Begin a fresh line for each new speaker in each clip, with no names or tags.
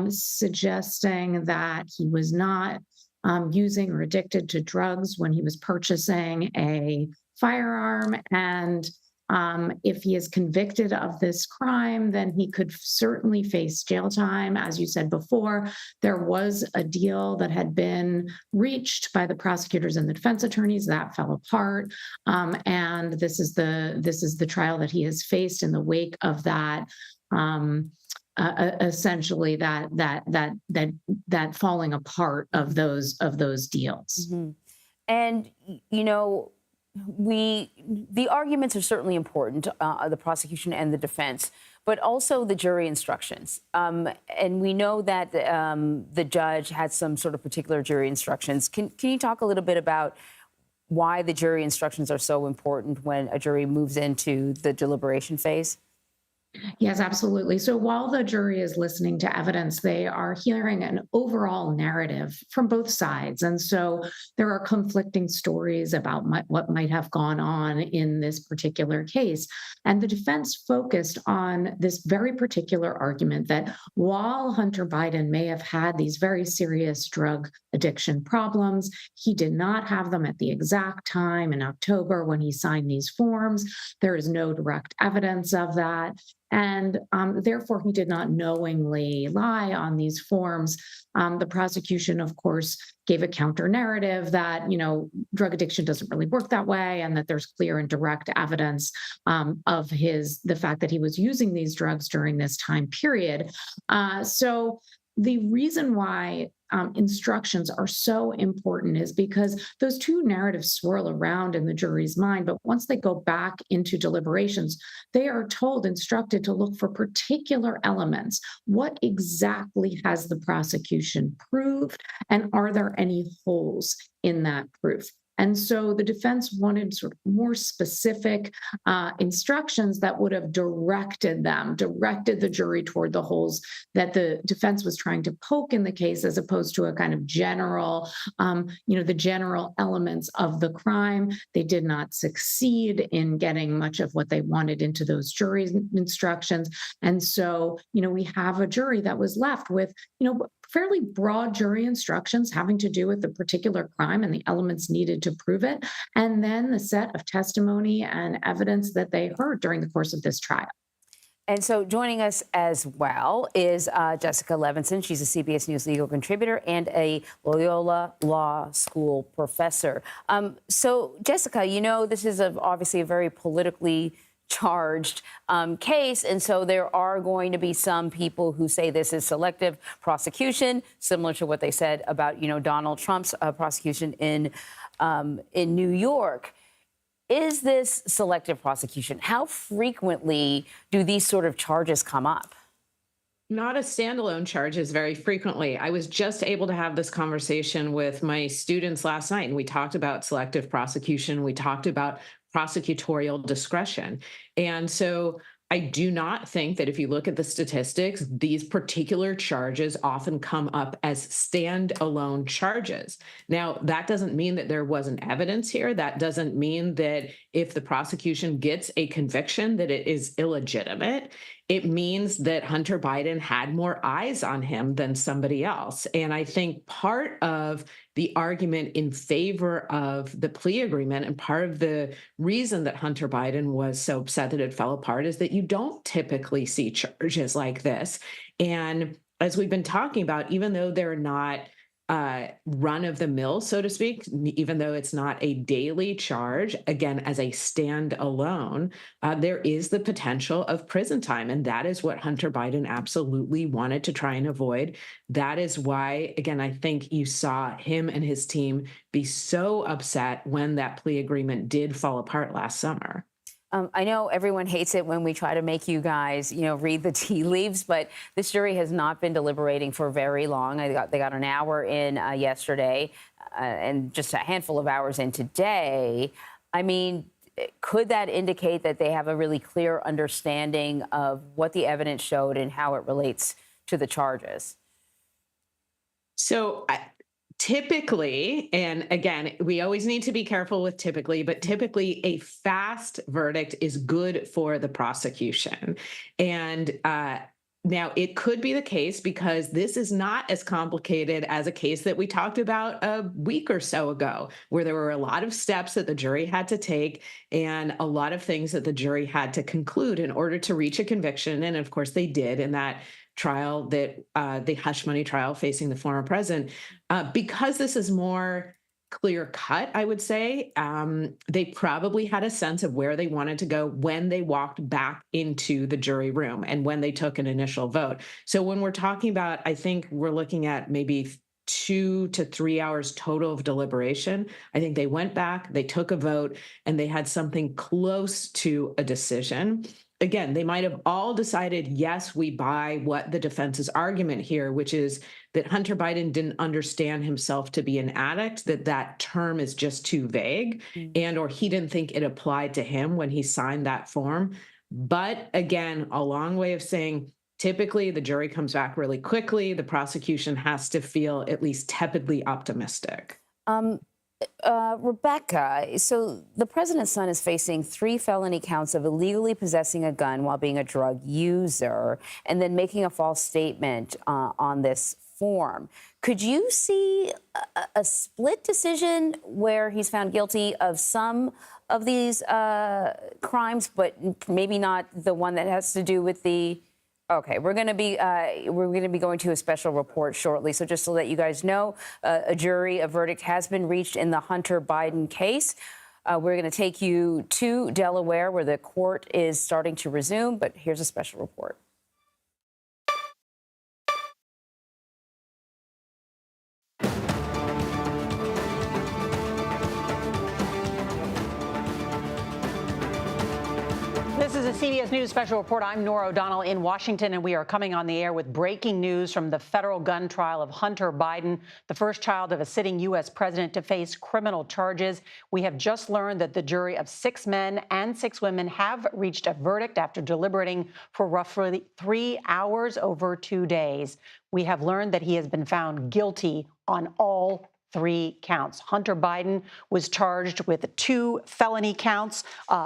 suggesting that he was not using or addicted to drugs when he was purchasing a firearm. And if he is convicted of this crime, then he could certainly face jail time. As you said before, there was a deal that had been reached by the prosecutors and the defense attorneys that fell apart, and this is the trial that he has faced in the wake of that. Essentially, that falling apart of those deals.
Mhm. And the arguments are certainly important, the prosecution and the defense, but also the jury instructions. And we know that the judge had some sort of particular jury instructions. Can you talk a little bit about why the jury instructions are so important when a jury moves into the deliberation phase?
Yes, absolutely. So while the jury is listening to evidence, they are hearing an overall narrative from both sides. And so there are conflicting stories about what might have gone on in this particular case. And the defense focused on this very particular argument that while Hunter Biden may have had these very serious drug addiction problems, he did not have them at the exact time in October when he signed these forms. There is no direct evidence of that. And therefore, he did not knowingly lie on these forms. The prosecution, of course, gave a counter narrative that, drug addiction doesn't really work that way, and that there's clear and direct evidence of the fact that he was using these drugs during this time period. So the reason why instructions are so important is because those two narratives swirl around in the jury's mind. But once they go back into deliberations, they are instructed to look for particular elements. What exactly has the prosecution proved? And are there any holes in that proof? And so the defense wanted sort of more specific instructions that would have directed the jury toward the holes that the defense was trying to poke in the case, as opposed to a kind of general, the general elements of the crime. They did not succeed in getting much of what they wanted into those jury instructions. And so, we have a jury that was left with, fairly broad jury instructions having to do with the particular crime and the elements needed to prove it, and then the set of testimony and evidence that they heard during the course of this trial.
And so joining us as well is Jessica Levinson. She's a CBS News legal contributor and a Loyola Law School professor. So, Jessica, this is obviously a very politically charged case. And so there are going to be some people who say this is selective prosecution, similar to what they said about, Donald Trump's prosecution in New York. Is this selective prosecution? How frequently do these sort of charges come up?
Not as standalone charges very frequently. I was just able to have this conversation with my students last night, and we talked about selective prosecution. We talked about prosecutorial discretion. And so I do not think that if you look at the statistics, these particular charges often come up as standalone charges. Now, that doesn't mean that there wasn't evidence here. That doesn't mean that if the prosecution gets a conviction that it is illegitimate. It means that Hunter Biden had more eyes on him than somebody else. And I think part of the argument in favor of the plea agreement and part of the reason that Hunter Biden was so upset that it fell apart is that you don't typically see charges like this. And as we've been talking about, even though they're not run of the mill, so to speak, even though it's not a daily charge, again, as a standalone, there is the potential of prison time. And that is what Hunter Biden absolutely wanted to try and avoid. That is why, again, I think you saw him and his team be so upset when that plea agreement did fall apart last summer.
I know everyone hates it when we try to make you guys, read the tea leaves, but this jury has not been deliberating for very long. They got an hour in yesterday and just a handful of hours in today. I mean, could that indicate that they have a really clear understanding of what the evidence showed and how it relates to the charges?
So typically, and again, we always need to be careful with typically, but typically a fast verdict is good for the prosecution. And Now, it could be the case because this is not as complicated as a case that we talked about a week or so ago, where there were a lot of steps that the jury had to take and a lot of things that the jury had to conclude in order to reach a conviction. And of course, they did in that trial, that the hush money trial facing the former president. Because this is more clear cut, I would say. They probably had a sense of where they wanted to go when they walked back into the jury room and when they took an initial vote. So when we're talking about, I think we're looking at maybe 2 to 3 hours total of deliberation. I think they went back, they took a vote, and they had something close to a decision. Again, they might have all decided, yes, we buy what the defense's argument here, which is that Hunter Biden didn't understand himself to be an addict, that term is just too vague, and or he didn't think it applied to him when he signed that form. But again, a long way of saying, typically the jury comes back really quickly. The prosecution has to feel at least tepidly optimistic.
Rebecca, so the president's son is facing 3 felony counts of illegally possessing a gun while being a drug user and then making a false statement on this form. Could you see a split decision where he's found guilty of some of these crimes, but maybe not the one that has to do with the... Okay, we're going to be going to a special report shortly. So just to let you guys know, a verdict has been reached in the Hunter Biden case. We're going to take you to Delaware, where the court is starting to resume. But here's a special report.
This is a CBS News special report. I'm Nora O'Donnell in Washington, and we are coming on the air with breaking news from the federal gun trial of Hunter Biden, the first child of a sitting U.S. president to face criminal charges. We have just learned that the jury of 6 men and 6 women have reached a verdict after deliberating for roughly 3 hours over 2 days. We have learned that he has been found guilty on all 3 counts. Hunter Biden was charged with 2 felony counts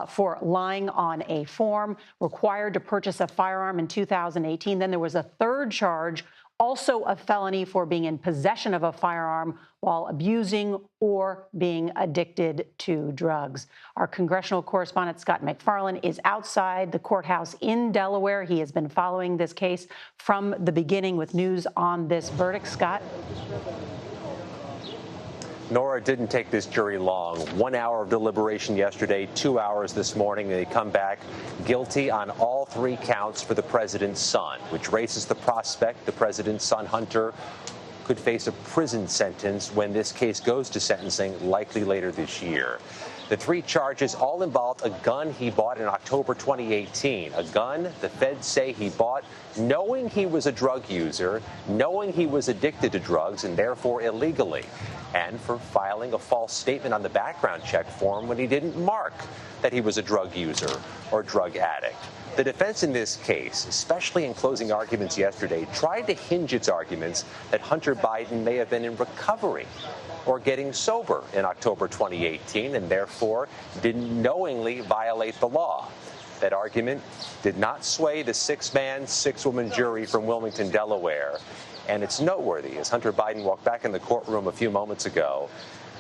for lying on a form, required to purchase a firearm in 2018. Then there was a 3rd charge, also a felony for being in possession of a firearm while abusing or being addicted to drugs. Our congressional correspondent, Scott McFarland, is outside the courthouse in Delaware. He has been following this case from the beginning with news on this verdict. Scott?
Nora, it didn't take this jury long. 1 hour of deliberation yesterday, 2 hours this morning. They come back guilty on all 3 counts for the president's son, which raises the prospect the president's son, Hunter, could face a prison sentence when this case goes to sentencing, likely later this year. The 3 charges all involved a gun he bought in October 2018, a gun the feds say he bought knowing he was a drug user, knowing he was addicted to drugs and therefore illegally, and for filing a false statement on the background check form when he didn't mark that he was a drug user or drug addict. The defense in this case, especially in closing arguments yesterday, tried to hinge its arguments that Hunter Biden may have been in recovery or getting sober in October 2018 and therefore didn't knowingly violate the law. That argument did not sway the 6-man, 6-woman jury from Wilmington, Delaware. And it's noteworthy, as Hunter Biden walked back in the courtroom a few moments ago,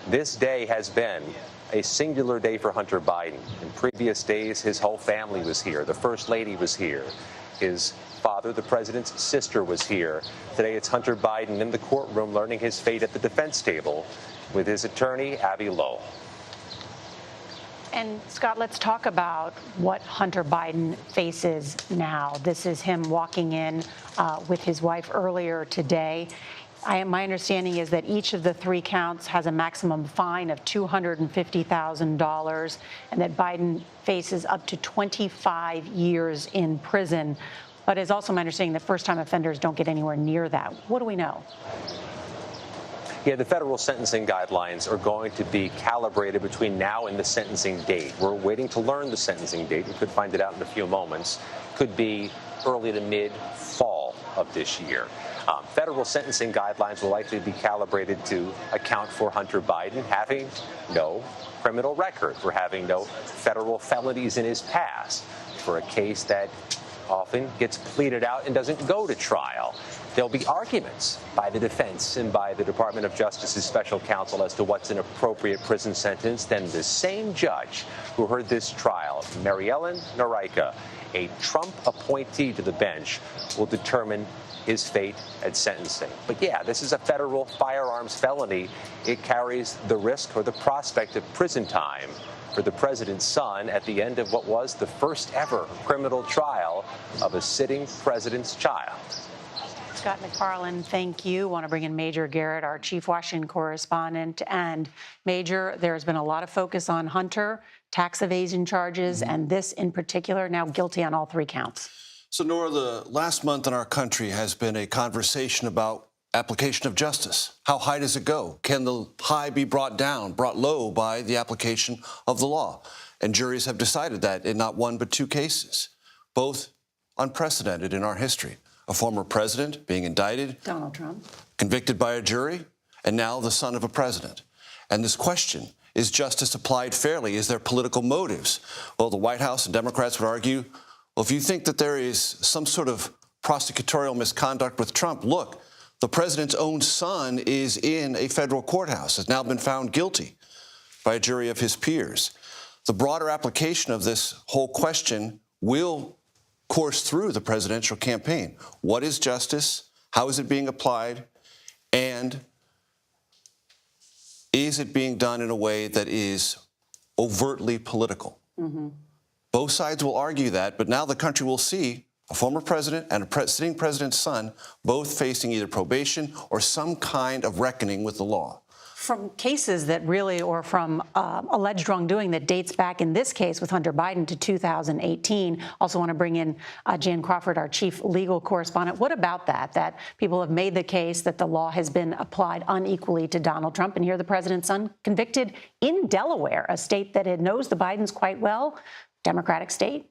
this day has been a singular day for Hunter Biden. In previous days, his whole family was here. The First Lady was here. His father, the president's sister, was here. Today, it's Hunter Biden in the courtroom learning his fate at the defense table with his attorney, Abby Lowell.
And Scott, let's talk about what Hunter Biden faces now. This is him walking in with his wife earlier today. My understanding is that each of the 3 counts has a maximum fine of $250,000 and that Biden faces up to 25 years in prison. But it's also my understanding that first-time offenders don't get anywhere near that. What do we know?
Yeah, the federal sentencing guidelines are going to be calibrated between now and the sentencing date. We're waiting to learn the sentencing date. We could find it out in a few moments. Could be early to mid-fall of this year. Federal sentencing guidelines will likely be calibrated to account for Hunter Biden having no criminal record, for having no federal felonies in his past, for a case that often gets pleaded out and doesn't go to trial. There'll be arguments by the defense and by the Department of Justice's special counsel as to what's an appropriate prison sentence. Then the same judge who heard this trial, Mary Ellen Noreika, a Trump appointee to the bench, will determine his fate at sentencing. But yeah, this is a federal firearms felony. It carries the risk or the prospect of prison time for the president's son at the end of what was the first ever criminal trial of a sitting president's child.
Scott McFarland, thank you. Want to bring in Major Garrett, our chief Washington correspondent. And Major, there's been a lot of focus on Hunter, tax evasion charges, and this in particular, now guilty on all 3 counts.
So, Nora, the last month in our country has been a conversation about application of justice. How high does it go? Can the high be brought down, brought low by the application of the law? And juries have decided that in not 1 but 2 cases, both unprecedented in our history. A former president being indicted,
Donald Trump,
convicted by a jury, and now the son of a president. And this question, is justice applied fairly? Is there political motives? Well, the White House and Democrats would argue, well, if you think that there is some sort of prosecutorial misconduct with Trump, look, the president's own son is in a federal courthouse, has now been found guilty by a jury of his peers. The broader application of this whole question will course through the presidential campaign. What is justice? How is it being applied? And is it being done in a way that is overtly political? Both sides will argue that, but now the country will see a former president and a sitting president's son both facing either probation or some kind of reckoning with the law.
From cases that really, or from alleged wrongdoing that dates back in this case with Hunter Biden to 2018. Also want to bring in Jan Crawford, our chief legal correspondent. What about that people have made the case that the law has been applied unequally to Donald Trump? And here the president's son convicted in Delaware, a state that it knows the Bidens quite well, Democratic state.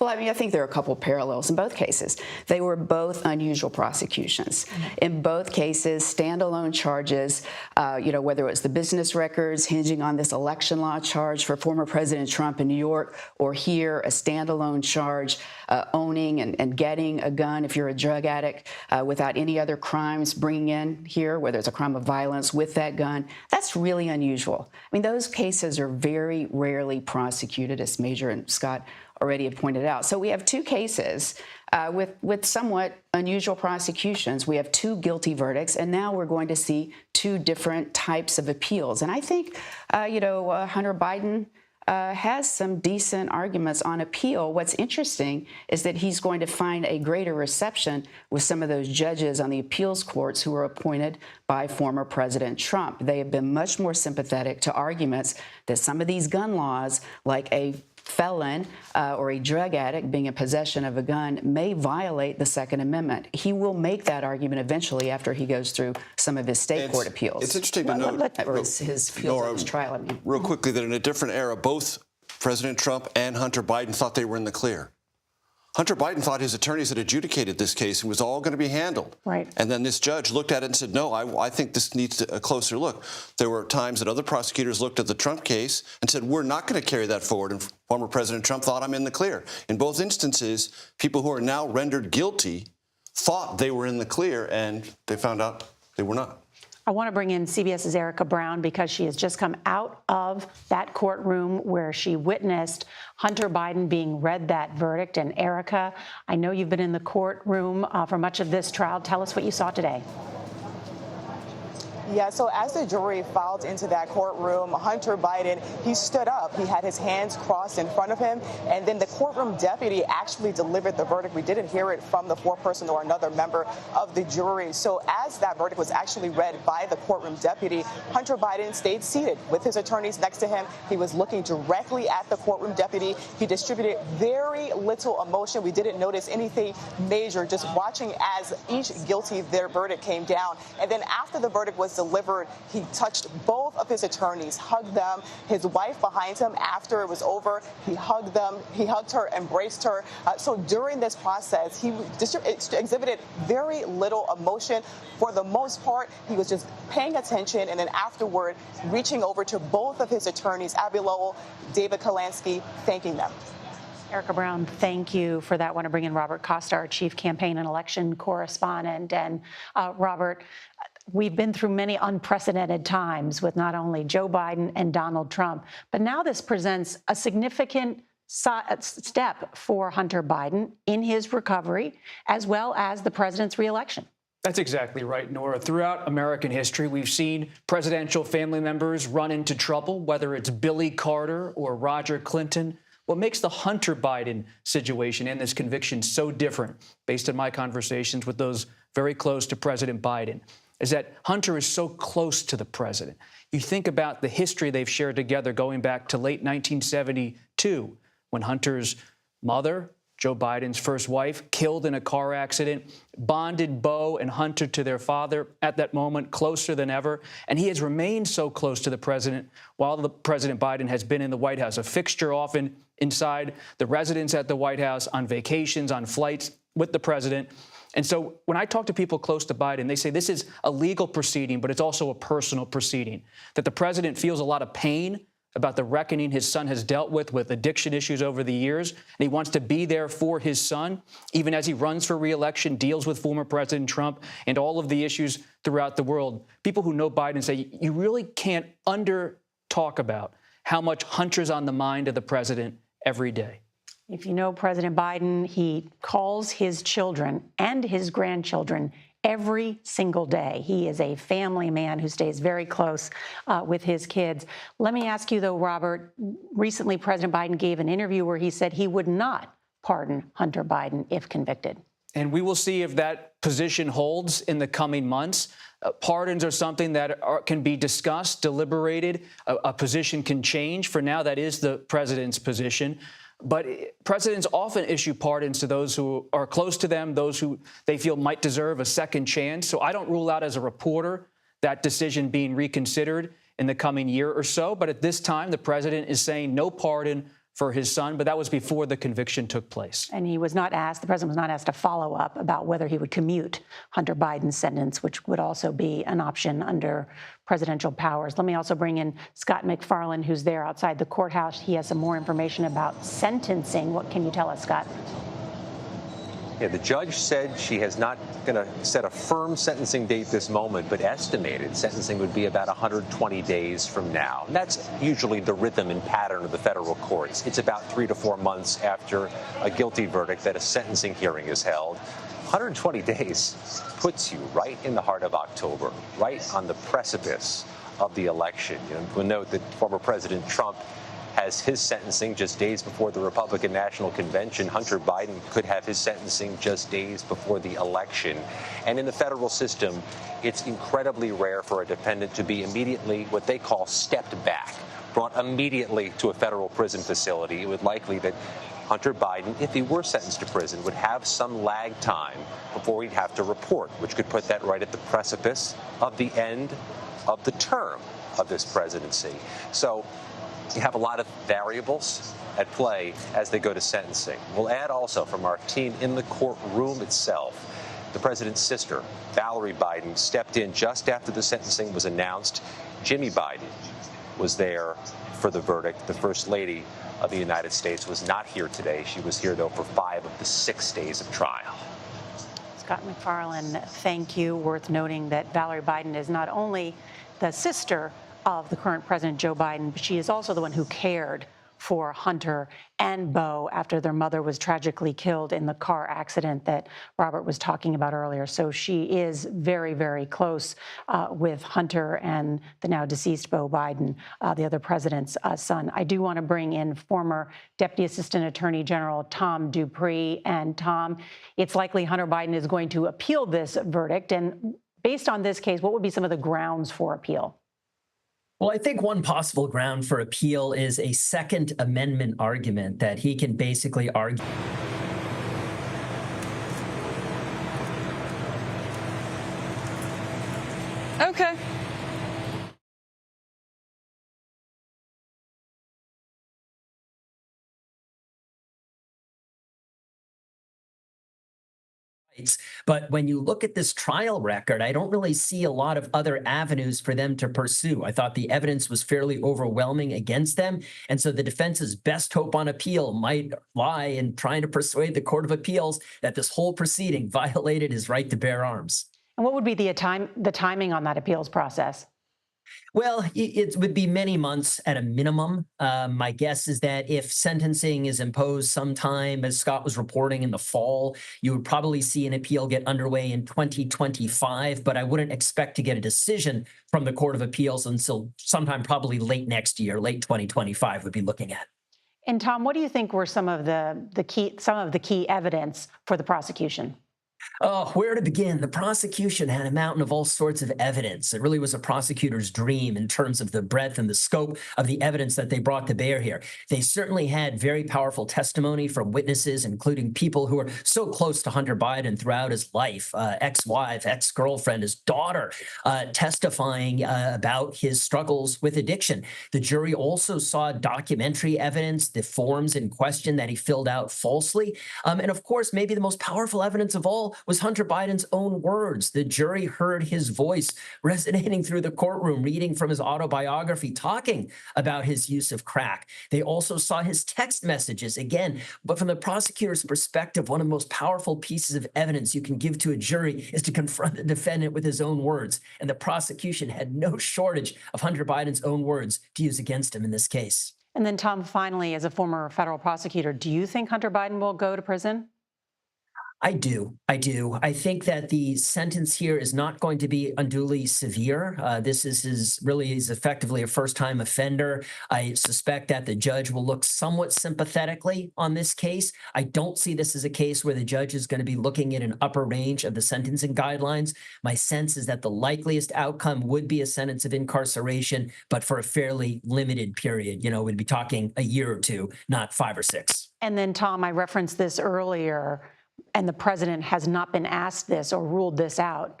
Well, I mean, I think there are a couple of parallels in both cases. They were both unusual prosecutions. In both cases, standalone charges, whether it was the business records hinging on this election law charge for former President Trump in New York, or here, a standalone charge owning and getting a gun if you're a drug addict without any other crimes bringing in here, whether it's a crime of violence with that gun. That's really unusual. I mean, those cases are very rarely prosecuted, as Major and Scott already have pointed out. So we have 2 cases with somewhat unusual prosecutions. We have 2 guilty verdicts, and now we're going to see 2 different types of appeals. And I think, Hunter Biden has some decent arguments on appeal. What's interesting is that he's going to find a greater reception with some of those judges on the appeals courts who were appointed by former President Trump. They have been much more sympathetic to arguments that some of these gun laws, like a felon or a drug addict being in possession of a gun, may violate the Second Amendment. He will make that argument eventually after he goes through some of his state court appeals.
It's interesting to note,
or his trial. I mean,
real quickly, that in a different era, both President Trump and Hunter Biden thought they were in the clear. Hunter Biden thought his attorneys had adjudicated this case and was all going to be handled.
Right.
And then this judge looked at it and said, no, I think this needs a closer look. There were times that other prosecutors looked at the Trump case and said, we're not going to carry that forward. And former President Trump thought, I'm in the clear. In both instances, people who are now rendered guilty thought they were in the clear, and they found out they were not.
I want to bring in CBS's Erica Brown because she has just come out of that courtroom where she witnessed Hunter Biden being read that verdict. And Erica, I know you've been in the courtroom for much of this trial. Tell us what you saw today.
Yeah, so as the jury filed into that courtroom, Hunter Biden, he stood up. He had his hands crossed in front of him, and then the courtroom deputy actually delivered the verdict. We didn't hear it from the foreperson or another member of the jury. So as that verdict was actually read by the courtroom deputy, Hunter Biden stayed seated with his attorneys next to him. He was looking directly at the courtroom deputy. He distributed very little emotion. We didn't notice anything major, just watching as each guilty their verdict came down. And then after the verdict was delivered, he touched both of his attorneys, hugged them. His wife behind him, after it was over, he hugged them. He hugged her, embraced her. So during this process, he exhibited very little emotion. For the most part, he was just paying attention, and then afterward, reaching over to both of his attorneys, Abby Lowell, David Kalansky, thanking them.
Erica Brown, thank you for that. I want to bring in Robert Costa, our chief campaign and election correspondent. And Robert, we've been through many unprecedented times with not only Joe Biden and Donald Trump, but now this presents a significant step for Hunter Biden in his recovery, as well as the president's reelection.
That's exactly right, Nora. Throughout American history, we've seen presidential family members run into trouble, whether it's Billy Carter or Roger Clinton. What makes the Hunter Biden situation and this conviction so different, based on my conversations with those very close to President Biden, is that Hunter is so close to the president. You think about the history they've shared together going back to late 1972, when Hunter's mother, Joe Biden's first wife, killed in a car accident, bonded Beau and Hunter to their father at that moment, closer than ever. And he has remained so close to the president while the President Biden has been in the White House, a fixture often inside the residence at the White House, on vacations, on flights with the president. And so when I talk to people close to Biden, they say this is a legal proceeding, but it's also a personal proceeding, that the president feels a lot of pain about the reckoning his son has dealt with addiction issues over the years. And he wants to be there for his son, even as he runs for re-election, deals with former President Trump and all of the issues throughout the world. People who know Biden say you really can't talk about how much Hunter's on the mind of the president every day.
If you know President Biden, he calls his children and his grandchildren every single day. He is a family man who stays very close with his kids. Let me ask you, though, Robert, recently President Biden gave an interview where he said he would not pardon Hunter Biden if convicted.
And we will see if that position holds in the coming months. Pardons are something that can be discussed, deliberated. A position can change. For now, that is the president's position. But presidents often issue pardons to those who are close to them, those who they feel might deserve a second chance. So I don't rule out as a reporter that decision being reconsidered in the coming year or so. But at this time, the president is saying no pardon for his son. But that was before the conviction took place.
And he was not asked, the president was not asked to follow up about whether he would commute Hunter Biden's sentence, which would also be an option under presidential powers. Let me also bring in Scott McFarland, who's there outside the courthouse. He has some more information about sentencing. What can you tell us, Scott?
Yeah, the judge said she is not going to set a firm sentencing date this moment, but estimated sentencing would be about 120 days from now. And that's usually the rhythm and pattern of the federal courts. It's about 3 to 4 months after a guilty verdict that a sentencing hearing is held. 120 days puts you right in the heart of October, right on the precipice of the election. We'll note that former President Trump has his sentencing just days before the Republican National Convention. Hunter Biden could have his sentencing just days before the election. And in the federal system, it's incredibly rare for a defendant to be immediately what they call stepped back, brought immediately to a federal prison facility. It would likely that Hunter Biden, if he were sentenced to prison, would have some lag time before he'd have to report, which could put that right at the precipice of the end of the term of this presidency. So you have a lot of variables at play as they go to sentencing. We'll add also from our team in the courtroom itself, the president's sister, Valerie Biden, stepped in just after the sentencing was announced. Jimmy Biden was there for the verdict. The First Lady of the United States was not here today. She was here, though, for 5 of the 6 days of trial.
Scott McFarland, thank you. Worth noting that Valerie Biden is not only the sister of the current President Joe Biden, but she is also the one who cared for Hunter and Beau after their mother was tragically killed in the car accident that Robert was talking about earlier. So she is very, very close with Hunter and the now deceased Beau Biden, the other president's son. I do want to bring in former Deputy Assistant Attorney General Tom Dupree. And Tom, it's likely Hunter Biden is going to appeal this verdict. And based on this case, what would be some of the grounds for appeal?
Well, I think one possible ground for appeal is a Second Amendment argument that he can basically argue.
Okay.
rights. But when you look at this trial record, I don't really see a lot of other avenues for them to pursue. I thought the evidence was fairly overwhelming against them. And so the defense's best hope on appeal might lie in trying to persuade the Court of Appeals that this whole proceeding violated his right to bear arms.
And what would be the timing on that appeals process?
Well, it would be many months at a minimum. My guess is that if sentencing is imposed sometime, as Scott was reporting, in the fall, you would probably see an appeal get underway in 2025, but I wouldn't expect to get a decision from the Court of Appeals until sometime probably late next year, late 2025 would be looking at.
And Tom, what do you think were some of the key evidence for the prosecution?
Oh, where to begin? The prosecution had a mountain of all sorts of evidence. It really was a prosecutor's dream in terms of the breadth and the scope of the evidence that they brought to bear here. They certainly had very powerful testimony from witnesses, including people who were so close to Hunter Biden throughout his life, ex-wife, ex-girlfriend, his daughter, testifying about his struggles with addiction. The jury also saw documentary evidence, the forms in question that he filled out falsely. And of course, maybe the most powerful evidence of all was Hunter Biden's own words. The jury heard his voice resonating through the courtroom, reading from his autobiography, talking about his use of crack. They also saw his text messages again. But from the prosecutor's perspective, one of the most powerful pieces of evidence you can give to a jury is to confront the defendant with his own words. And the prosecution had no shortage of Hunter Biden's own words to use against him in this case.
And then, Tom, finally, as a former federal prosecutor, do you think Hunter Biden will go to prison?
I do. I think that the sentence here is not going to be unduly severe. This is effectively a first-time offender. I suspect that the judge will look somewhat sympathetically on this case. I don't see this as a case where the judge is going to be looking at an upper range of the sentencing guidelines. My sense is that the likeliest outcome would be a sentence of incarceration, but for a fairly limited period. We'd be talking a year or two, not 5 or 6.
And then, Tom, I referenced this earlier, and the president has not been asked this or ruled this out,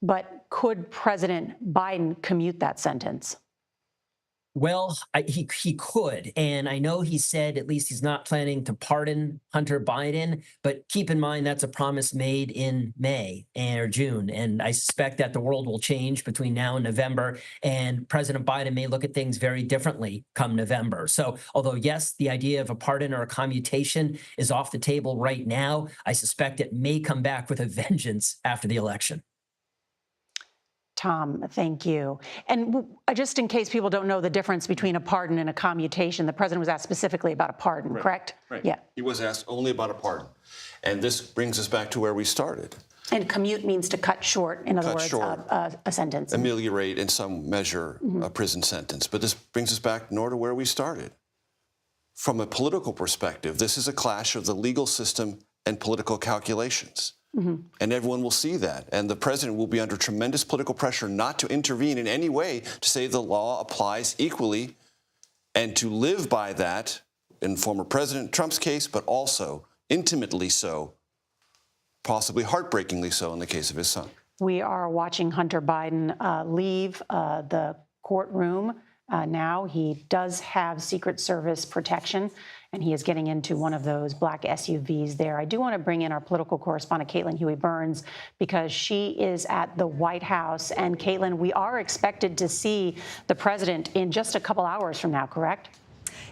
but could President Biden commute that sentence?
Well, he could, and I know he said at least he's not planning to pardon Hunter Biden, but keep in mind that's a promise made in May or June, and I suspect that the world will change between now and November, and President Biden may look at things very differently come November. So although, yes, the idea of a pardon or a commutation is off the table right now, I suspect it may come back with a vengeance after the election.
Tom, thank you. And just in case people don't know the difference between a pardon and a commutation, the president was asked specifically about a pardon, correct?
Right.
Yeah.
He was asked only about a pardon. And this brings us back to where we started.
And commute means to cut short, in other words, a sentence.
Ameliorate in some measure a prison sentence. But this brings us back, Nora, to where we started. From a political perspective, this is a clash of the legal system and political calculations. And everyone will see that. And the president will be under tremendous political pressure not to intervene in any way to say the law applies equally and to live by that in former President Trump's case, but also intimately so, possibly heartbreakingly so in the case of his son.
We are watching Hunter Biden leave the courtroom now. He does have Secret Service protection, and he is getting into one of those black SUVs there. I do want to bring in our political correspondent, Caitlin Huey-Burns, because she is at the White House. And Caitlin, we are expected to see the president in just a couple hours from now, correct?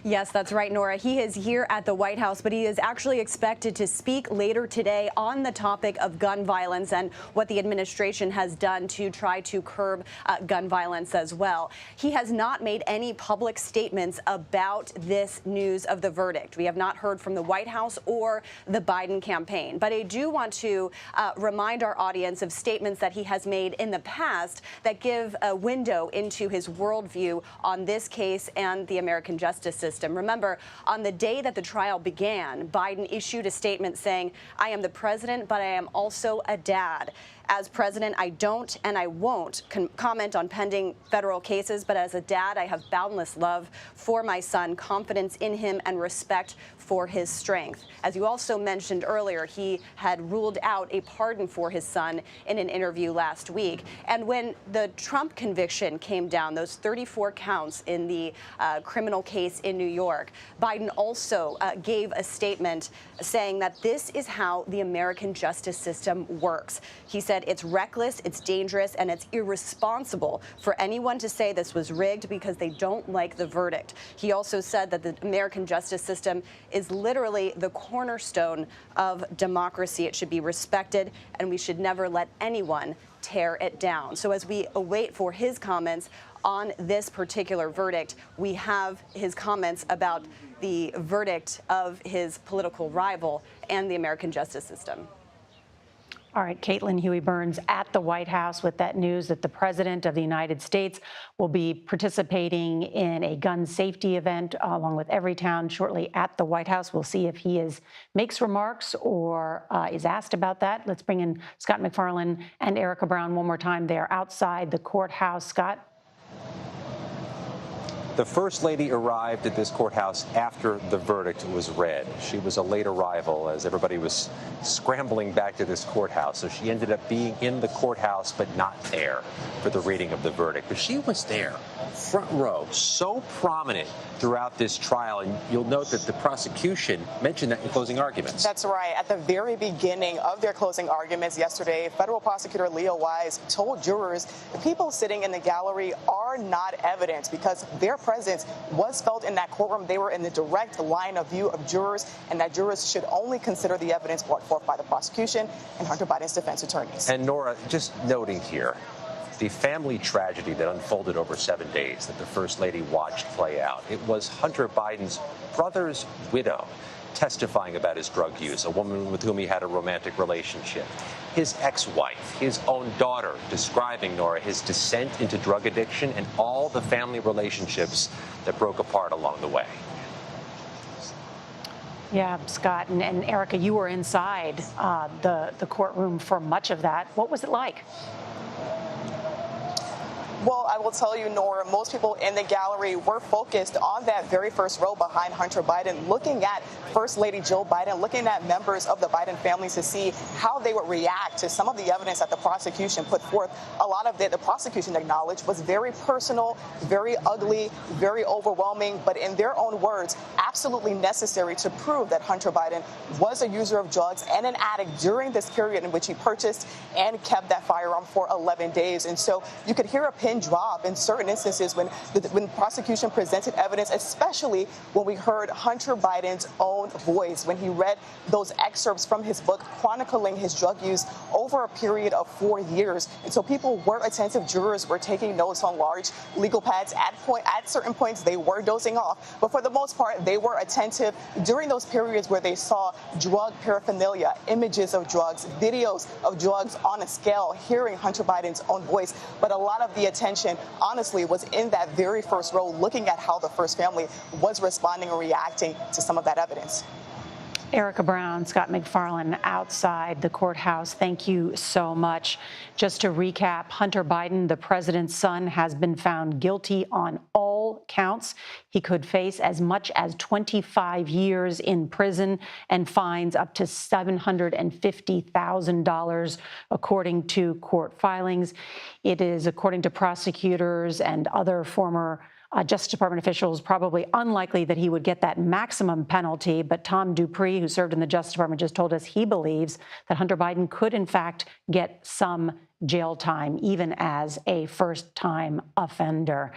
Yes, that's right, Nora. He is here at the White House, but he is actually expected to speak later today on the topic of gun violence and what the administration has done to try to curb gun violence as well. He has not made any public statements about this news of the verdict. We have not heard from the White House or the Biden campaign. But I do want to remind our audience of statements that he has made in the past that give a window into his worldview on this case and the American justice system. Remember, on the day that the trial began, Biden issued a statement saying, "I am the president, but I am also a dad." As president, I don't and I won't comment on pending federal cases, but as a dad, I have boundless love for my son, confidence in him, and respect for his strength. As you also mentioned earlier, he had ruled out a pardon for his son in an interview last week. And when the Trump conviction came down, those 34 counts in the criminal case in New York, Biden also gave a statement saying that this is how the American justice system works. He said it's reckless, it's dangerous, and it's irresponsible for anyone to say this was rigged because they don't like the verdict. He also said that the American justice system is literally the cornerstone of democracy. It should be respected, and we should never let anyone tear it down. So as we await for his comments on this particular verdict, we have his comments about the verdict of his political rival and the American justice system.
All right, Caitlin Huey-Burns at the White House with that news that the President of the United States will be participating in a gun safety event along with Everytown shortly at the White House. We'll see if he makes remarks or is asked about that. Let's bring in Scott McFarland and Erica Brown one more time. They're outside the courthouse. Scott?
The First Lady arrived at this courthouse after the verdict was read. She was a late arrival as everybody was scrambling back to this courthouse. So she ended up being in the courthouse, but not there for the reading of the verdict. But she was there, front row, so prominent throughout this trial. And you'll note that the prosecution mentioned that in closing arguments.
That's right. At the very beginning of their closing arguments yesterday, federal prosecutor Leo Wise told jurors the people sitting in the gallery are not evidence because their presence was felt in that courtroom. They were in the direct line of view of jurors, and that jurors should only consider the evidence brought forth by the prosecution and Hunter Biden's defense attorneys.
And Nora, just noting here, the family tragedy that unfolded over 7 days that the First Lady watched play out. It was Hunter Biden's brother's widow testifying about his drug use, a woman with whom he had a romantic relationship. His ex-wife, his own daughter, describing, Nora, his descent into drug addiction and all the family relationships that broke apart along the way.
Yeah, Scott and Erica, you were inside the courtroom for much of that. What was it like?
Well, I will tell you, Nora, most people in the gallery were focused on that very first row behind Hunter Biden, looking at First Lady Jill Biden, looking at members of the Biden family to see how they would react to some of the evidence that the prosecution put forth. A lot of it, the prosecution acknowledged, was very personal, very ugly, very overwhelming, but in their own words, absolutely necessary to prove that Hunter Biden was a user of drugs and an addict during this period in which he purchased and kept that firearm for 11 days. And so you could hear a pin drop in certain instances when prosecution presented evidence, especially when we heard Hunter Biden's own voice, when he read those excerpts from his book chronicling his drug use over a period of 4 years. And so people were attentive. Jurors were taking notes on large legal pads. At certain points, they were dozing off. But for the most part, they were attentive during those periods where they saw drug paraphernalia, images of drugs, videos of drugs on a scale, hearing Hunter Biden's own voice. But a lot of the attention, honestly, was in that very first row, looking at how the first family was responding and reacting to some of that evidence.
Erica Brown, Scott McFarland outside the courthouse. Thank you so much. Just to recap, Hunter Biden, the president's son, has been found guilty on all counts. He could face as much as 25 years in prison and fines up to $750,000, according to court filings. It is, according to prosecutors and other former Justice Department officials, probably unlikely that he would get that maximum penalty. But Tom Dupree, who served in the Justice Department, just told us he believes that Hunter Biden could, in fact, get some jail time, even as a first-time offender.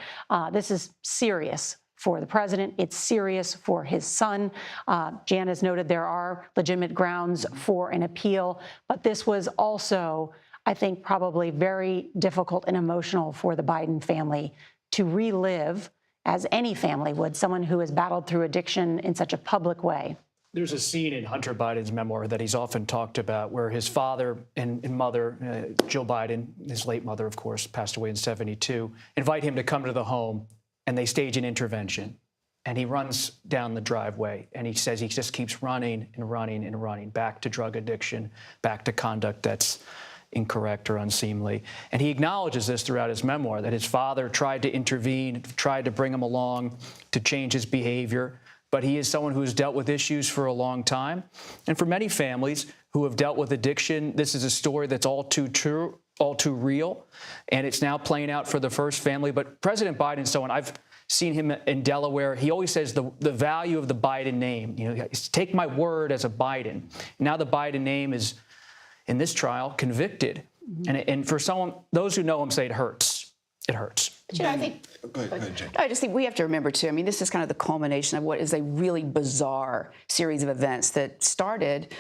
This is serious for the president. It's serious for his son. Jan has noted there are legitimate grounds for an appeal, but this was also, I think, probably very difficult and emotional for the Biden family to relive, as any family would, someone who has battled through addiction in such a public way.
There's a scene in Hunter Biden's memoir that he's often talked about where his father and mother, Jill Biden, his late mother, of course, passed away in '72, invite him to come to the home, and they stage an intervention. And he runs down the driveway, and he says he just keeps running and running and running, back to drug addiction, back to conduct that's incorrect or unseemly. And he acknowledges this throughout his memoir, that his father tried to intervene, tried to bring him along to change his behavior. But he is someone who's dealt with issues for a long time. And for many families who have dealt with addiction, this is a story that's all too true, all too real. And it's now playing out for the first family. But President Biden's someone, I've seen him in Delaware. He always says the value of the Biden name. You know, take my word as a Biden. Now the Biden name is, in this trial, convicted. And for someone, those who know him say it hurts. It hurts.
But, you know, I think,
Go ahead, Jane.
I just think we have to remember, too, I mean, this is kind of the culmination of what is a really bizarre series of events that started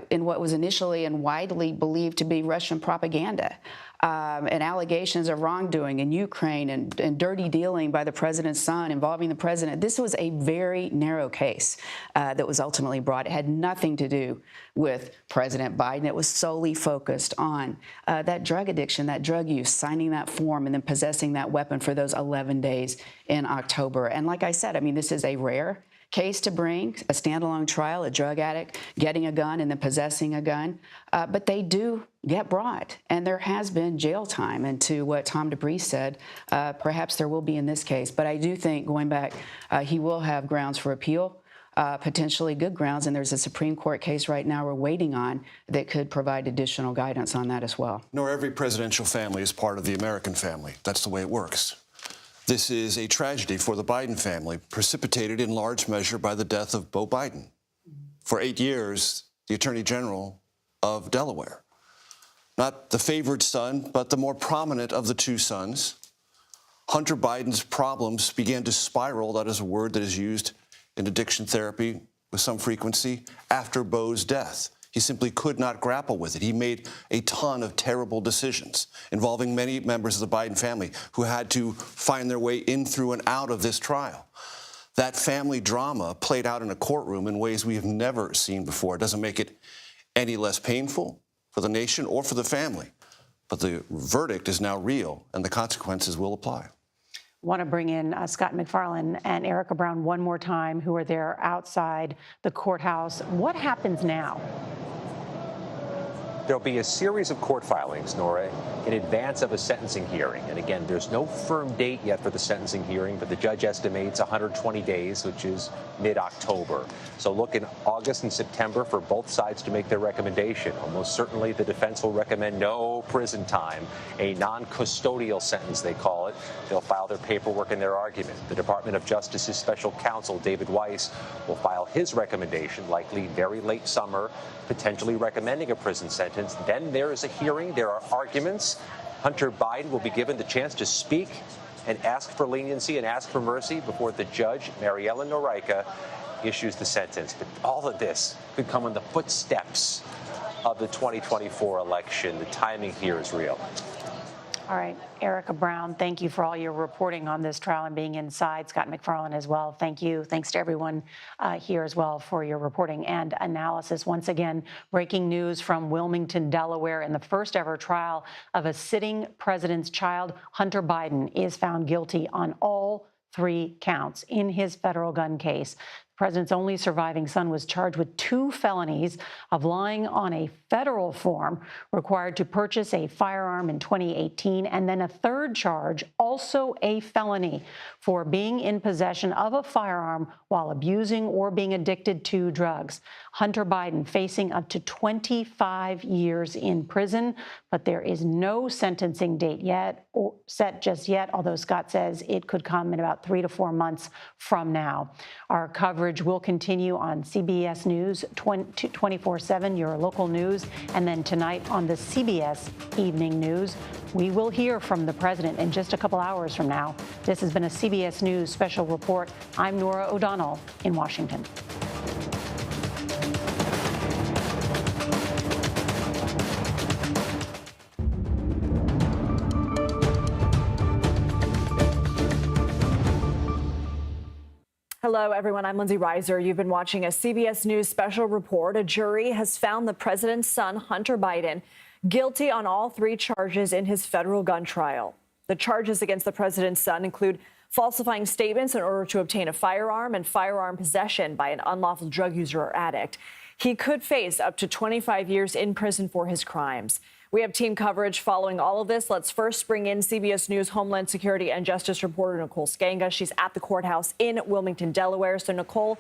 in what was initially and widely believed to be Russian propaganda. And allegations of wrongdoing in Ukraine and dirty dealing by the president's son involving the president. This was a very narrow case that was ultimately brought. It had nothing to do with President Biden. It was solely focused on that drug addiction, that drug use, signing that form and then possessing that weapon for those 11 days in October. And like I said, I mean, this is a rare case to bring, a standalone trial, a drug addict getting a gun and then possessing a gun. But they do get brought, and there has been jail time. And to what Tom DeBree said, perhaps there will be in this case. But I do think, going back, he will have grounds for appeal, potentially good grounds. And there's a Supreme Court case right now we're waiting on that could provide additional guidance on that as well.
Nor every presidential family is part of the American family. That's the way it works. This is a tragedy for the Biden family, precipitated in large measure by the death of Beau Biden. For 8 years, the Attorney General of Delaware. Not the favored son, but the more prominent of the two sons. Hunter Biden's problems began to spiral, that is a word that is used in addiction therapy with some frequency, after Beau's death. He simply could not grapple with it. He made a ton of terrible decisions involving many members of the Biden family who had to find their way in, through, and out of this trial. That family drama played out in a courtroom in ways we have never seen before. It doesn't make it any less painful for the nation or for the family. But the verdict is now real, and the consequences will apply.
Want to bring in Scott McFarland and Erica Brown one more time, who are there outside the courthouse. What happens now?
There'll be a series of court filings, Nora, in advance of a sentencing hearing. And again, there's no firm date yet for the sentencing hearing, but the judge estimates 120 days, which is mid-October. So look in August and September for both sides to make their recommendation. Almost certainly the defense will recommend no prison time, a non-custodial sentence, they call it. They'll file their paperwork and their argument. The Department of Justice's special counsel, David Weiss, will file his recommendation, likely very late summer, potentially recommending a prison sentence. Then there is a hearing. There are arguments. Hunter Biden will be given the chance to speak and ask for leniency and ask for mercy before the judge, Mariella Norica, issues the sentence. But all of this could come in the footsteps of the 2024 election. The timing here is real.
All right, Erica Brown, thank you for all your reporting on this trial and being inside. Scott McFarland as well, thank you. Thanks to everyone here as well for your reporting and analysis. Once again, breaking news from Wilmington, Delaware. In the first ever trial of a sitting president's child, Hunter Biden is found guilty on all 3 counts in his federal gun case. The president's only surviving son was charged with 2 felonies of lying on a federal form required to purchase a firearm in 2018, and then a 3rd charge, also a felony, for being in possession of a firearm while abusing or being addicted to drugs. Hunter Biden facing up to 25 years in prison, but there is no sentencing date yet or set just yet, although Scott says it could come in about 3 to 4 months from now. Our coverage will continue on CBS News 24/7, your local news, and then tonight on the CBS Evening News. We will hear from the president in just a couple hours from now. This has been a CBS News special report. I'm Nora O'Donnell in Washington.
Hello, everyone. I'm Lindsay Reiser. You've been watching a CBS News special report. A jury has found the president's son, Hunter Biden, guilty on all 3 charges in his federal gun trial. The charges against the president's son include falsifying statements in order to obtain a firearm and firearm possession by an unlawful drug user or addict. He could face up to 25 years in prison for his crimes. We have team coverage following all of this. Let's first bring in CBS News Homeland Security and Justice reporter Nicole Skanga. She's at the courthouse in Wilmington, Delaware. So, Nicole,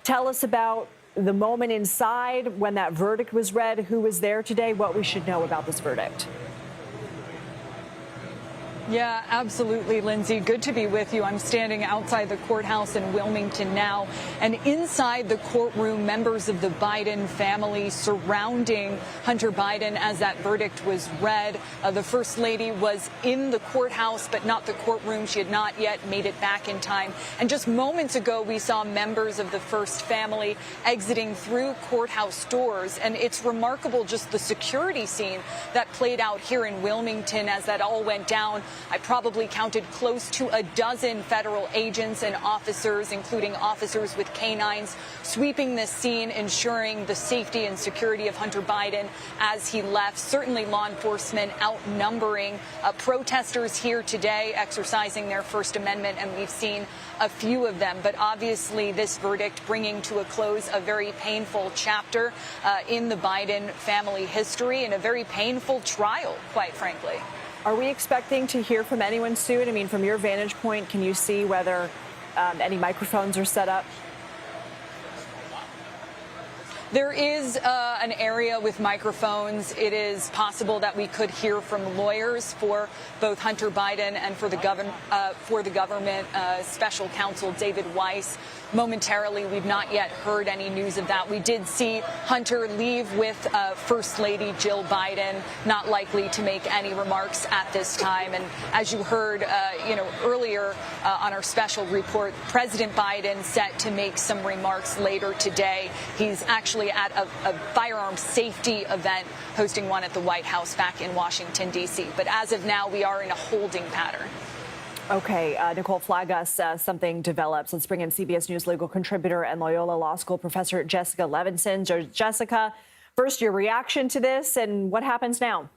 tell us about the moment inside when that verdict was read, who was there today, what we should know about this verdict.
Yeah, absolutely, Lindsay. Good to be with you. I'm standing outside the courthouse in Wilmington now, and inside the courtroom, members of the Biden family surrounding Hunter Biden as that verdict was read. The First Lady was in the courthouse, but not the courtroom. She had not yet made it back in time. And just moments ago, we saw members of the First family exiting through courthouse doors. And it's remarkable just the security scene that played out here in Wilmington as that all went down. I probably counted close to a dozen federal agents and officers, including officers with canines, sweeping this scene, ensuring the safety and security of Hunter Biden as he left. Certainly law enforcement outnumbering protesters here today, exercising their First Amendment, and we've seen a few of them. But obviously this verdict bringing to a close a very painful chapter in the Biden family history and a very painful trial, quite frankly.
Are we expecting to hear from anyone soon? I mean, from your vantage point, can you see whether any microphones are set up?
There is an area with microphones. It is possible that we could hear from lawyers for both Hunter Biden and for the government special counsel David Weiss. Momentarily, we've not yet heard any news of that. We did see Hunter leave with First Lady Jill Biden, not likely to make any remarks at this time. And as you heard, earlier on our special report, President Biden set to make some remarks later today. He's actually at a firearm safety event, hosting one at the White House back in Washington, D.C. But as of now, we are in a holding pattern.
Okay, Nicole, flag us something develops. Let's bring in CBS News legal contributor and Loyola Law School professor Jessica Levinson. Jessica, first, your reaction to this and what happens now?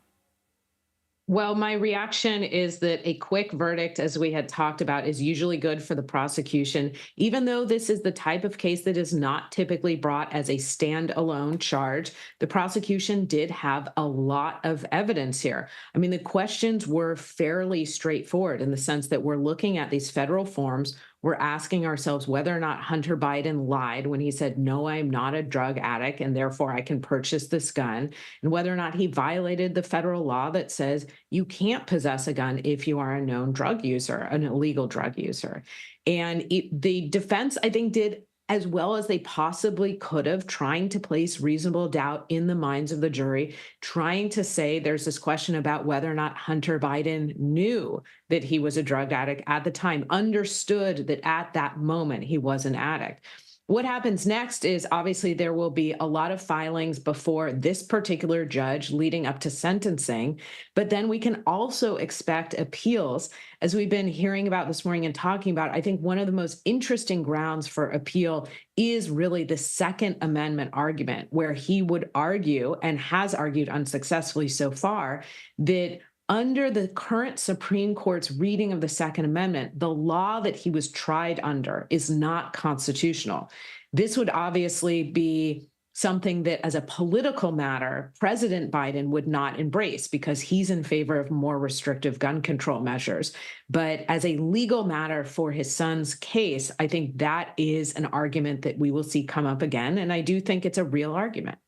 Well, my reaction is that a quick verdict, as we had talked about, is usually good for the prosecution, even though this is the type of case that is not typically brought as a standalone charge. The prosecution did have a lot of evidence here. I mean, the questions were fairly straightforward in the sense that we're looking at these federal forms. We're asking ourselves whether or not Hunter Biden lied when he said, no, I'm not a drug addict, and therefore I can purchase this gun, and whether or not he violated the federal law that says you can't possess a gun if you are a known drug user, an illegal drug user. And the defense, I think, did as well as they possibly could have, trying to place reasonable doubt in the minds of the jury, trying to say there's this question about whether or not Hunter Biden knew that he was a drug addict at the time, understood that at that moment he was an addict. What happens next is obviously there will be a lot of filings before this particular judge leading up to sentencing, but then we can also expect appeals. As we've been hearing about this morning and talking about, I think one of the most interesting grounds for appeal is really the Second Amendment argument, where he would argue, and has argued unsuccessfully so far, that under the current Supreme Court's reading of the Second Amendment, the law that he was tried under is not constitutional. This would obviously be something that, as a political matter, President Biden would not embrace because he's in favor of more restrictive gun control measures. But as a legal matter for his son's case, I think that is an argument that we will see come up again. And I do think it's a real argument.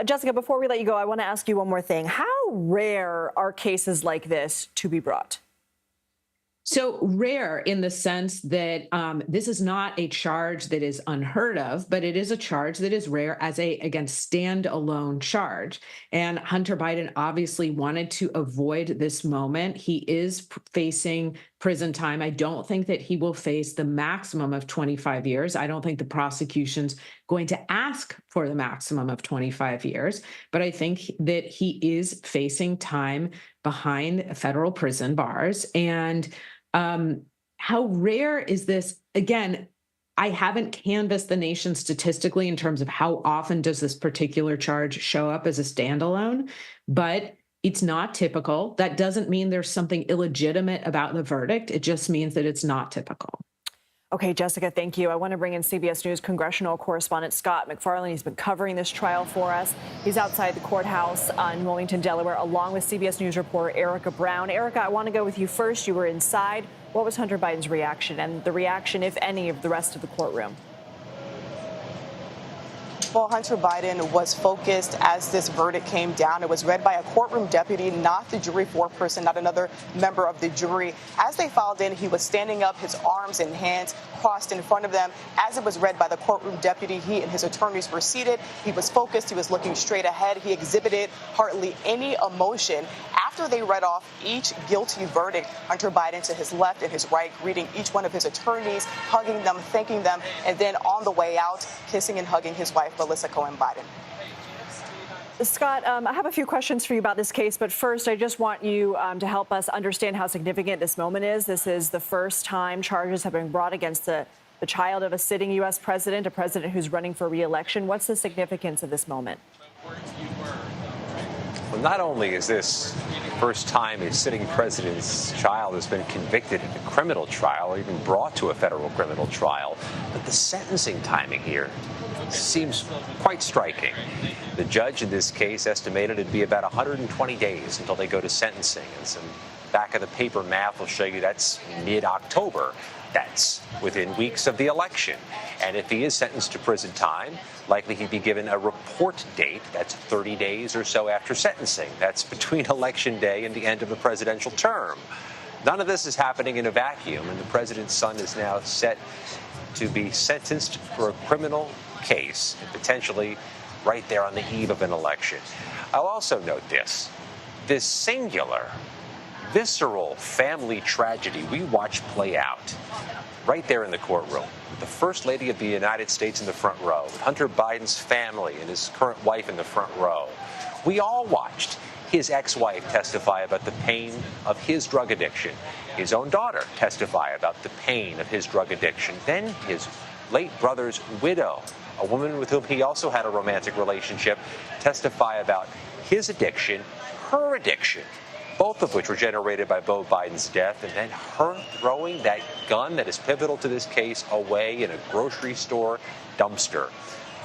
Jessica, before we let you go, I want to ask you one more thing. How rare are cases like this to be brought?
So rare in the sense that this is not a charge that is unheard of, but it is a charge that is rare as a, again, standalone charge. And Hunter Biden obviously wanted to avoid this moment. He is facing prison time. I don't think that he will face the maximum of 25 years. I don't think the prosecution's going to ask for the maximum of 25 years, but I think that he is facing time behind federal prison bars. And how rare is this? Again, I haven't canvassed the nation statistically in terms of how often does this particular charge show up as a standalone, but it's not typical. That doesn't mean there's something illegitimate about the verdict. It just means that it's not typical.
Okay, Jessica, thank you. I want to bring in CBS News congressional correspondent Scott McFarlane. He's been covering this trial for us. He's outside the courthouse in Wilmington, Delaware, along with CBS News reporter Erica Brown. Erica, I want to go with you first. You were inside. What was Hunter Biden's reaction and the reaction, if any, of the rest of the courtroom?
Well, Hunter Biden was focused as this verdict came down. It was read by a courtroom deputy, not the jury foreperson, not another member of the jury. As they filed in, he was standing up, his arms and hands crossed in front of them. As it was read by the courtroom deputy, he and his attorneys were seated. He was focused. He was looking straight ahead. He exhibited hardly any emotion. After they read off each guilty verdict, Hunter Biden to his left and his right, greeting each one of his attorneys, hugging them, thanking them, and then on the way out, kissing and hugging his wife, Melissa Cohen Biden.
Scott, I have a few questions for you about this case, but first, I just want you to help us understand how significant this moment is. This is the first time charges have been brought against the child of a sitting U.S. president, a president who's running for re-election. What's the significance of this moment?
Well, not only is this the first time a sitting president's child has been convicted in a criminal trial or even brought to a federal criminal trial, but the sentencing timing here seems quite striking. The judge in this case estimated it'd be about 120 days until they go to sentencing, and some back of the paper math will show you that's mid-October. That's within weeks of the election. And if he is sentenced to prison time, likely he'd be given a report date. That's 30 days or so after sentencing. That's between Election Day and the end of the presidential term. None of this is happening in a vacuum, and the president's son is now set to be sentenced for a criminal case, and potentially right there on the eve of an election. I'll also note this singular, visceral family tragedy we watched play out right there in the courtroom, with the First Lady of the United States in the front row, with Hunter Biden's family and his current wife in the front row. We all watched his ex-wife testify about the pain of his drug addiction, his own daughter testify about the pain of his drug addiction, then his late brother's widow, a woman with whom he also had a romantic relationship, testify about his addiction, her addiction, both of which were generated by Beau Biden's death, and then her throwing that gun that is pivotal to this case away in a grocery store dumpster.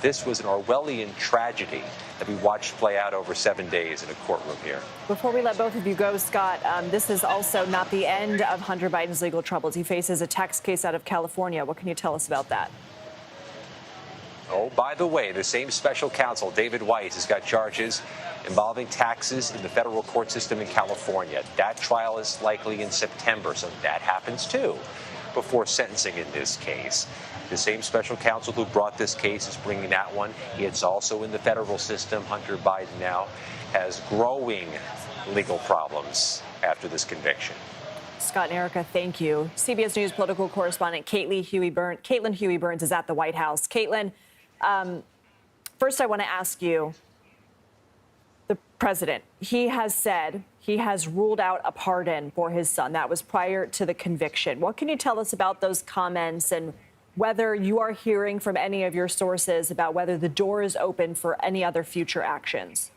This was an Orwellian tragedy that we watched play out over 7 days in a courtroom here.
Before we let both of you go, Scott, this is also not the end of Hunter Biden's legal troubles. He faces a tax case out of California. What can you tell us about that?
Oh, by the way, the same special counsel, David Weiss, has got charges involving taxes in the federal court system in California. That trial is likely in September, so that happens too before sentencing in this case. The same special counsel who brought this case is bringing that one. It's also in the federal system. Hunter Biden now has growing legal problems after this conviction.
Scott and Erica, thank you. CBS News political correspondent Caitlin Huey Burns is at the White House. Caitlin, first I want to ask you, the president, he has said he has ruled out a pardon for his son. That was prior to the conviction. What can you tell us about those comments and whether you are hearing from any of your sources about whether the door is open for any other future actions?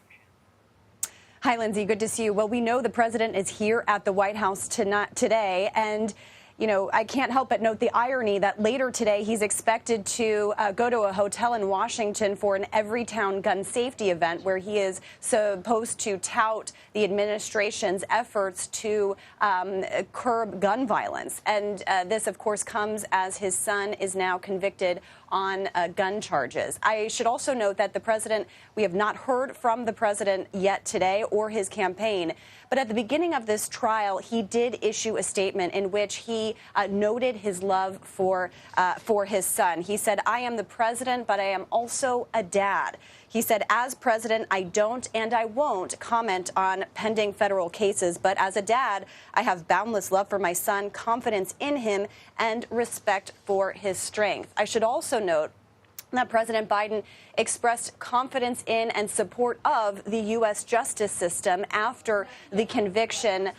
Hi, Lindsay. Good to see you. Well, we know the president is here at the White House today, and you know, I can't help but note the irony that later today he's expected to go to a hotel in Washington for an Everytown gun safety event where he is supposed to tout the administration's efforts to curb gun violence. And this, of course, comes as his son is now convicted on gun charges. I should also note that we have not heard from the president yet today or his campaign. But at the beginning of this trial, he did issue a statement in which he noted his love for his son. He said, "I am the president, but I am also a dad." He said, "As president, I don't and I won't comment on pending federal cases. But as a dad, I have boundless love for my son, confidence in him, and respect for his strength." I should also note that President Biden expressed confidence in and support of the U.S. justice system after the conviction,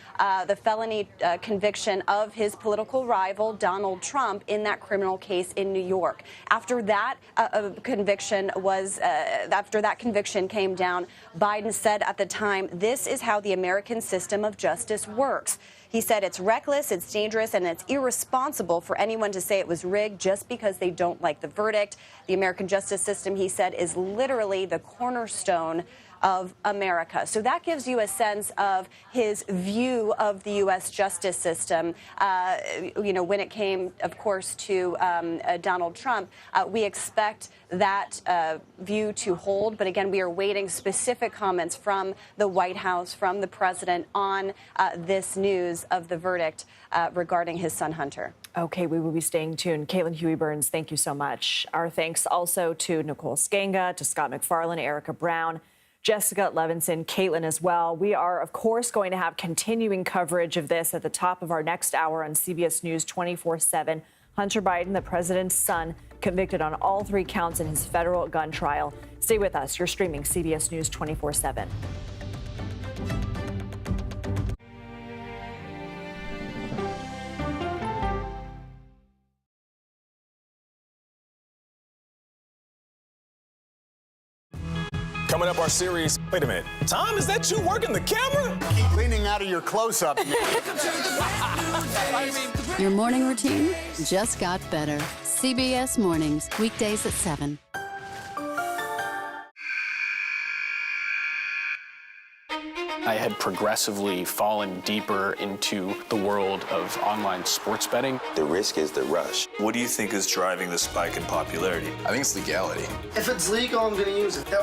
the felony conviction of his political rival, Donald Trump, in that criminal case in New York. After that conviction came down, Biden said at the time, "This is how the American system of justice works." He said it's reckless, it's dangerous, and it's irresponsible for anyone to say it was rigged just because they don't like the verdict. The American justice system, he said, is literally the cornerstone of America. So that gives you a sense of his view of the U.S. justice system. When it came, of course, to Donald Trump, we expect that view to hold. But again, we are waiting specific comments from the White House, from the president on this news of the verdict regarding his son, Hunter.
Okay, we will be staying tuned. Caitlin Huey-Burns, thank you so much. Our thanks also to Nicole Skanga, to Scott McFarland, Erica Brown, Jessica Levinson, Caitlin as well. We are, of course, going to have continuing coverage of this at the top of our next hour on CBS News 24/7. Hunter Biden, the president's son, convicted on all 3 counts in his federal gun trial. Stay with us. You're streaming CBS News 24/7.
Coming up, our series. Wait a minute. Tom, is that you working the camera?
Keep cleaning out of your close-up.
Your morning routine just got better. CBS Mornings, weekdays at 7.
I had progressively fallen deeper into the world of online sports betting.
The risk is the rush.
What do you think is driving the spike in popularity?
I think it's legality.
If it's legal, I'm going to use it.